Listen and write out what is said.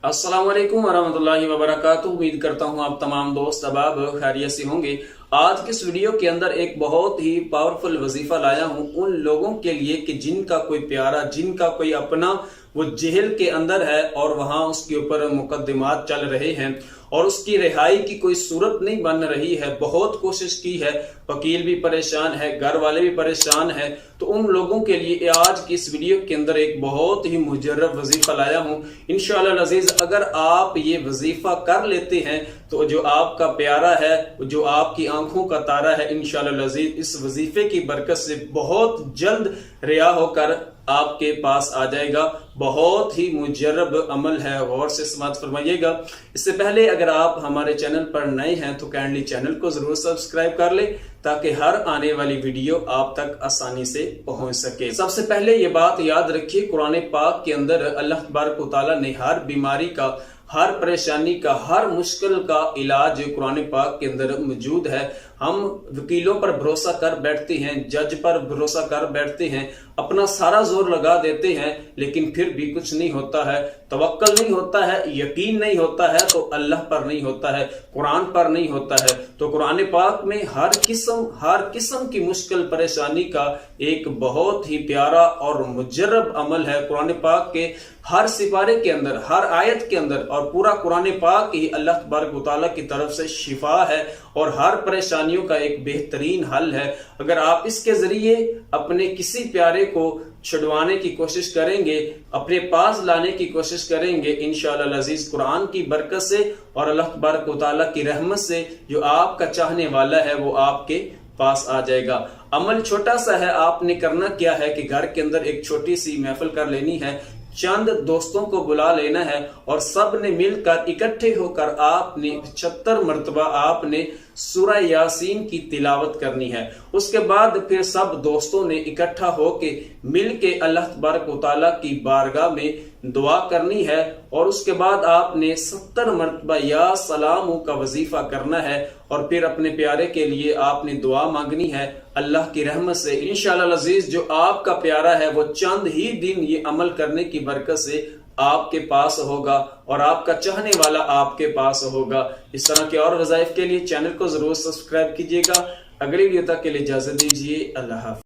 अस्सलाम वालेकुम वरहमतुल्लाहि वबरकातुहू। उम्मीद करता हूँ आप तमाम दोस्त अहबाब खैरियत से होंगे। आज की इस वीडियो के अंदर एक बहुत ही पावरफुल वजीफा लाया हूँ उन लोगों के लिए कि जिनका कोई प्यारा, जिनका कोई अपना वो जेल के अंदर है और वहां उसके ऊपर मुकदमात चल रहे हैं और उसकी रिहाई की कोई सूरत नहीं बन रही है। बहुत कोशिश की है, वकील भी परेशान है, घर वाले भी परेशान है। तो उन लोगों के लिए आज की इस वीडियो के अंदर एक बहुत ही मुजर्रब वजीफा लाया हूँ। इंशाअल्लाह अज़ीज, अगर आप ये वजीफा कर लेते हैं तो जो आपका प्यारा है, जो आपकी आंखों का तारा है, इंशाअल्लाह अज़ीज इस वजीफे की बरकत से बहुत जल्द रिहा होकर आपके पास आ जाएगा। बहुत ही मुजर्रब अमल है, गौर से समाअत फरमाइएगा। इससे पहले अगर आप हमारे चैनल पर नए हैं तो काइंडली चैनल को जरूर सब्सक्राइब कर ले ताकि हर आने वाली वीडियो आप तक आसानी से पहुंच सके। सबसे पहले ये बात याद रखिए, कुरान पाक के अंदर अल्लाह तबारक व तआला ने हर बीमारी का, हर परेशानी का, हर मुश्किल का इलाज कुरान पाक के अंदर मौजूद है। हम वकीलों पर भरोसा कर बैठते हैं, जज पर भरोसा कर बैठते हैं, अपना सारा जोर लगा देते हैं, लेकिन फिर भी कुछ नहीं होता है। तवक्कल नहीं होता है, यकीन नहीं होता है, तो अल्लाह पर नहीं होता है, कुरान पर नहीं होता है। तो कुरान पाक में हर किस्म की मुश्किल परेशानी का एक बहुत ही प्यारा और मुजर्रब अमल है। कुरान पाक के हर सिपारे के अंदर, हर आयत के अंदर और पूरा कुरान पाक ही अल्लाह तबारक व तआला की तरफ से शिफा है और हर परेशानियों का एक बेहतरीन हल है। अगर आप इसके जरिए अपने किसी प्यारे को छुड़वाने की कोशिश करेंगे, अपने पास लाने की कोशिश करेंगे, इंशाअल्लाह अज़ीज कुरान की बरकत से और अल्लाह तबारक व तआला की रहमत से जो आपका चाहने वाला है वो आपके पास आ जाएगा। अमल छोटा सा है, आपने करना क्या है कि घर के अंदर एक छोटी सी महफिल कर लेनी है, चंद दोस्तों को बुला लेना है और सब ने मिलकर इकट्ठे होकर आपने 75 मरतबा आपने सूरह यासीन की तिलावत करनी है। उसके बाद फिर सब दोस्तों ने इकट्ठा होके मिल के अल्लाह तबारक व तआला की बारगाह में दुआ करनी है और उसके बाद आपने 70 मरतबा या सलाम का वजीफा करना है और फिर अपने प्यारे के लिए आपने दुआ मांगनी है अल्लाह की रहमत से। इंशाअल्लाह अज़ीज जो आपका प्यारा है वो चंद ही दिन ये अमल करने की बरकत से आपके पास होगा और आपका चाहने वाला आपके पास होगा। इस तरह के और वज़ाइफ के लिए चैनल को जरूर सब्सक्राइब कीजिएगा। अगली वीडियो तक के लिए इजाजत दीजिए। अल्लाह हाफ़िज़।